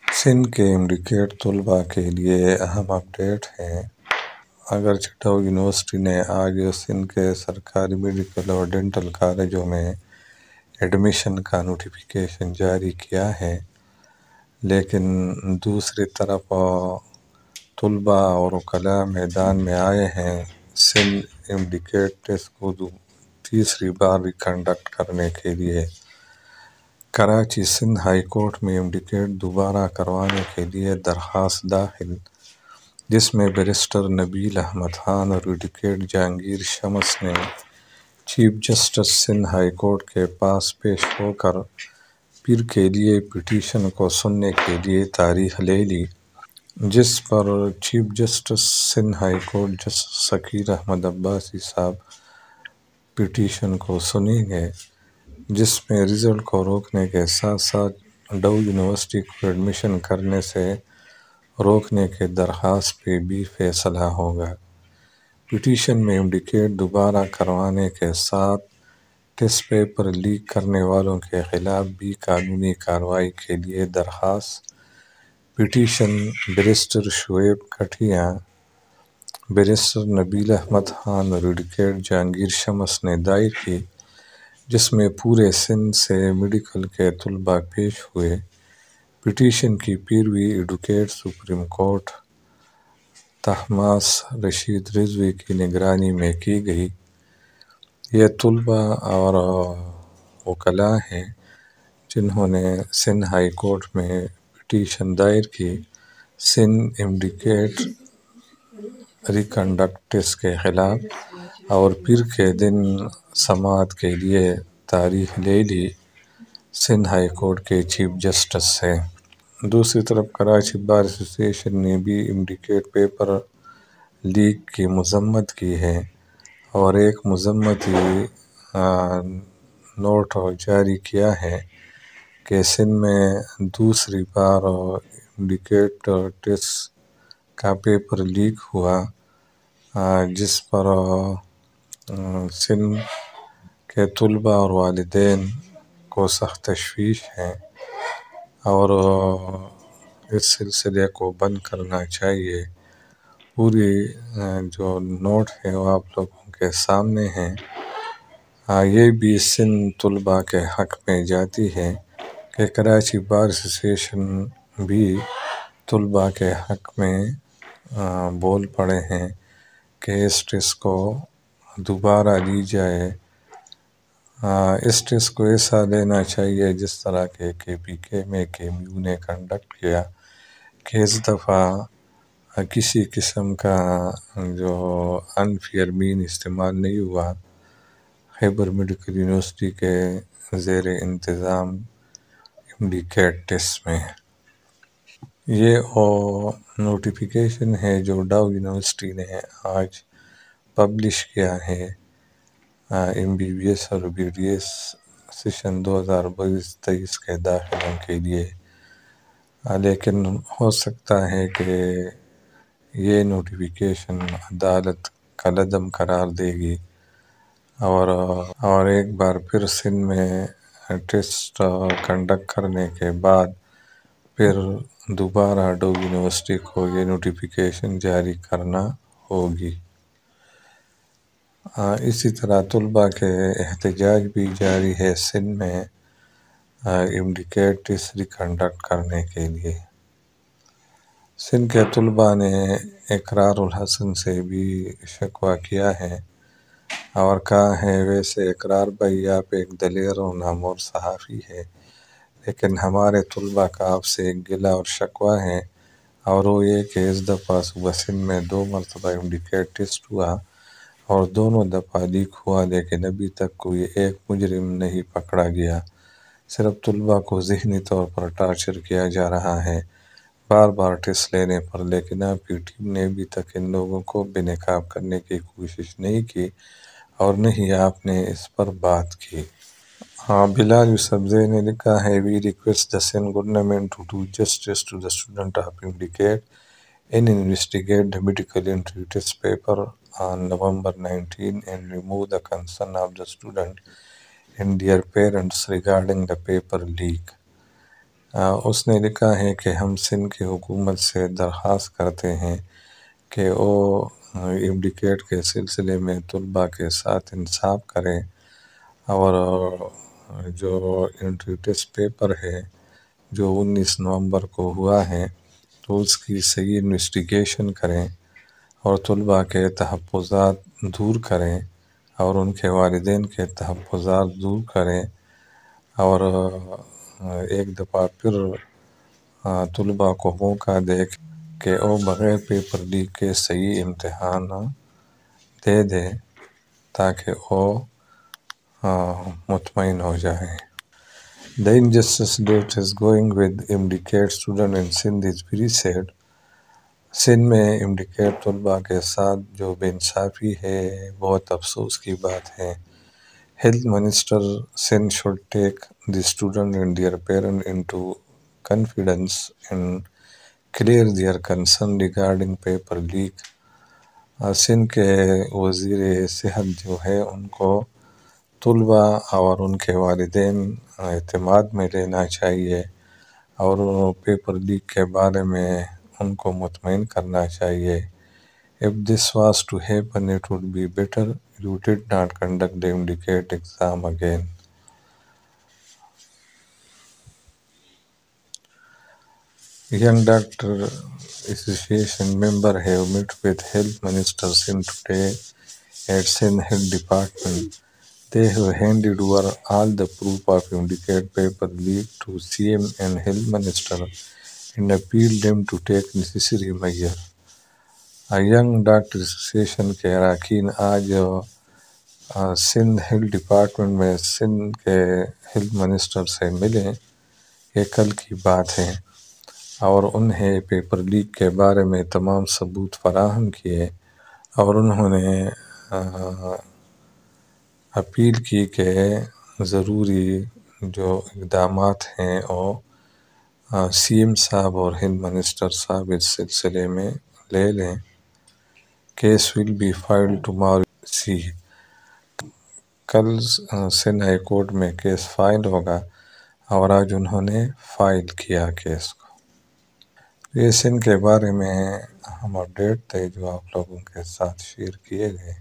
سندھ کے امریکیٹ طلباء کے لیے اہم اپڈیٹ ہے۔ اگرچہ ڈاؤ یونیورسٹی نے آج سندھ کے سرکاری میڈیکل اور ڈینٹل کالجوں میں ایڈمیشن کا نوٹیفیکیشن جاری کیا ہے، لیکن دوسری طرف طلباء اور وکلاء میدان میں آئے ہیں سندھ امریکیٹ ٹیسٹ کو تیسری بار ریکنڈکٹ کرنے کے لیے۔ کراچی سندھ ہائی کورٹ میں امریکیٹ دوبارہ کروانے کے لیے درخواست داخل، جس میں بیرسٹر نبیل احمد خان اور ایڈوکیٹ جہانگیر شمس نے chief justice Sindh high court کے پاس پیش ہو کر پیر کے لیے پٹیشن کو سننے کے لیے تاریخ لے لی، جس پر chief justice Sindh high court justice Zakir Ahmed Abbasi صاحب پٹیشن کو سنیں گے، جس میں رزلٹ کو روکنے کے ساتھ ساتھ ڈاؤ یونیورسٹی کو ایڈمیشن کرنے سے روکنے کی درخواست پہ بھی فیصلہ ہوگا۔ پٹیشن میں امریکیٹ دوبارہ کروانے کے ساتھ ٹیسٹ پیپر لیک کرنے والوں کے خلاف بھی قانونی کارروائی کے لیے درخواست۔ پٹیشن بیرسٹر شعیب کٹھیا، بیرسٹر نبیل احمد خان اور ایڈوکیٹ جہانگیر شمس نے دائر کی، جس میں پورے سندھ سے میڈیکل کے طلباء پیش ہوئے۔ پٹیشن کی پیروی advocate supreme court Tahmasp Rashid Rizvi کی نگرانی میں کی گئی۔ یہ طلباء اور وکلاء ہیں جنہوں نے سندھ ہائی کورٹ میں پٹیشن دائر کی سندھ امریکیٹ ریکنڈکٹ ٹیسٹ کے خلاف، اور پیر کے دن سماعت کے لیے تاریخ لے لی سندھ ہائی کورٹ کے چیف جسٹس سے۔ دوسری طرف کراچی بار ایسوسی ایشن نے بھی امریکیٹ پیپر لیک کی مذمت کی ہے اور ایک مذمتی نوٹ جاری کیا ہے کہ سندھ میں دوسری بار امریکیٹ ٹیسٹ کا پیپر لیک ہوا، جس پر سندھ کے طلباء اور والدین کو سخت تشویش ہے اور اس سلسلے کو بند کرنا چاہیے۔ پوری جو نوٹ ہے وہ آپ لوگوں کے سامنے ہے۔ یہ بھی سندھ طلباء کے حق میں جاتی ہے کہ کراچی بار ایسوسی ایشن بھی طلباء کے حق میں بول پڑے ہیں کہ اس ٹیسٹ کو دوبارہ لی جائے۔ اس ٹیسٹ کو ایسا لینا چاہیے جس طرح کے پی کے میں KMU نے کنڈکٹ کیا، کہ اس دفعہ کسی قسم کا جو انفیئر مین استعمال نہیں ہوا خیبر میڈیکل یونیورسٹی کے زیر انتظام امریکیٹ ٹیسٹ میں۔ یہ نوٹیفیکیشن ہے جو ڈاؤ یونیورسٹی نے آج پبلش کیا ہے MBBS اور BDS سیشن 2022-23 کے داخلوں کے لیے، لیکن ہو سکتا ہے کہ یہ نوٹیفیکیشن عدالت کالعدم قرار دے گی اور ایک بار پھر سندھ میں ٹیسٹ کنڈکٹ کرنے کے بعد پھر دوبارہ ڈاؤ یونیورسٹی کو یہ نوٹیفیکیشن جاری کرنا ہوگی۔ اسی طرح طلباء کے احتجاج بھی جاری ہے سندھ میں امریکیٹ ٹیسٹ ریکنڈکٹ کرنے کے لیے۔ سندھ کے طلباء نے اقرار الحسن سے بھی شکوہ کیا ہے اور کہا ہے، ویسے اقرار بھائی آپ ایک دلیر اور نامور صحافی ہے، لیکن ہمارے طلباء کا آپ سے ایک گلہ اور شکوہ ہے، اور وہ یہ کہ اس دفعہ صوبہ سندھ میں 2 مرتبہ امریکیٹ ٹیسٹ ہوا اور دونوں دفعہ لیک ہوا، لیکن ابھی تک کوئی ایک مجرم نہیں پکڑا گیا۔ صرف طلباء کو ذہنی طور پر ٹارچر کیا جا رہا ہے بار بار ٹیسٹ لینے پر، لیکن آپ کی ٹیم نے ابھی تک ان لوگوں کو بے نقاب کرنے کی کوشش نہیں کی اور نہ ہی آپ نے اس پر بات کی۔ بلال یوسفزئی نے لکھا ہے، we request the Sindh government to do justice to the student of Imbriket and investigate the medical entry test paper on November 19 and remove the concern of the student and their parents regarding the paper leak. اس نے لکھا ہے کہ ہم سندھ کی حکومت سے درخواست کرتے ہیں کہ وہ امڈیکیٹ کے سلسلے میں طلباء کے ساتھ انصاف کریں، اور جو انٹری ٹیسٹ پیپر ہے جو 19 نومبر کو ہوا ہے تو اس کی صحیح انویسٹیگیشن کریں اور طلباء کے تحفظات دور کریں اور ان کے والدین کے تحفظات دور کریں، اور ایک دفعہ پھر طلباء کو موقع دے کہ وہ بغیر پیپر لیک کے صحیح امتحان دے دے تاکہ وہ مطمئن ہو جائیں۔ The injustice that is going with MD-CAT student in Sindh is very sad۔ Sindh میں امڈیکیٹ طلباء کے ساتھ جو بے انصافی ہے بہت افسوس کی بات ہے۔ Health Minister Sindh should take the student and their parents into confidence and clear their concern regarding paper leak۔ Sindh کے وزیر صحت جو ہے ان کو طلباء اور ان کے والدین اعتماد میں لینا چاہیے اور پیپر لیک کے بارے میں ان کو مطمئن کرنا چاہیے۔ If this was to happen, it would be better you did not conduct the MD-CAT exam again۔ Young Doctor Association member have met with Health Minister Sindh today at Sindh Health Department۔ They have handed over all the proof of MD-CAT paper leak to CM and Health Minister and appealed them to take necessary measures۔ Young doctor association کے اراکین آج Sindh health department میں سندھ کے health minister سے ملے، یہ کل کی بات ہے، اور انہیں پیپر لیک کے بارے میں تمام ثبوت فراہم کیے، اور انہوں نے اپیل کی کہ ضروری جو اقدامات ہیں وہ سی ایم صاحب اور ہیلتھ منسٹر صاحب اس سلسلے میں لے لیں۔ Case will be filed tomorrow سی۔ کل سندھ ہائی کورٹ میں کیس فائل ہوگا اور آج انہوں نے فائل کیا کیس کو۔ یہ سندھ کے بارے میں اہم اپڈیٹ تھے جو آپ لوگوں کے ساتھ شیئر کیے گئے۔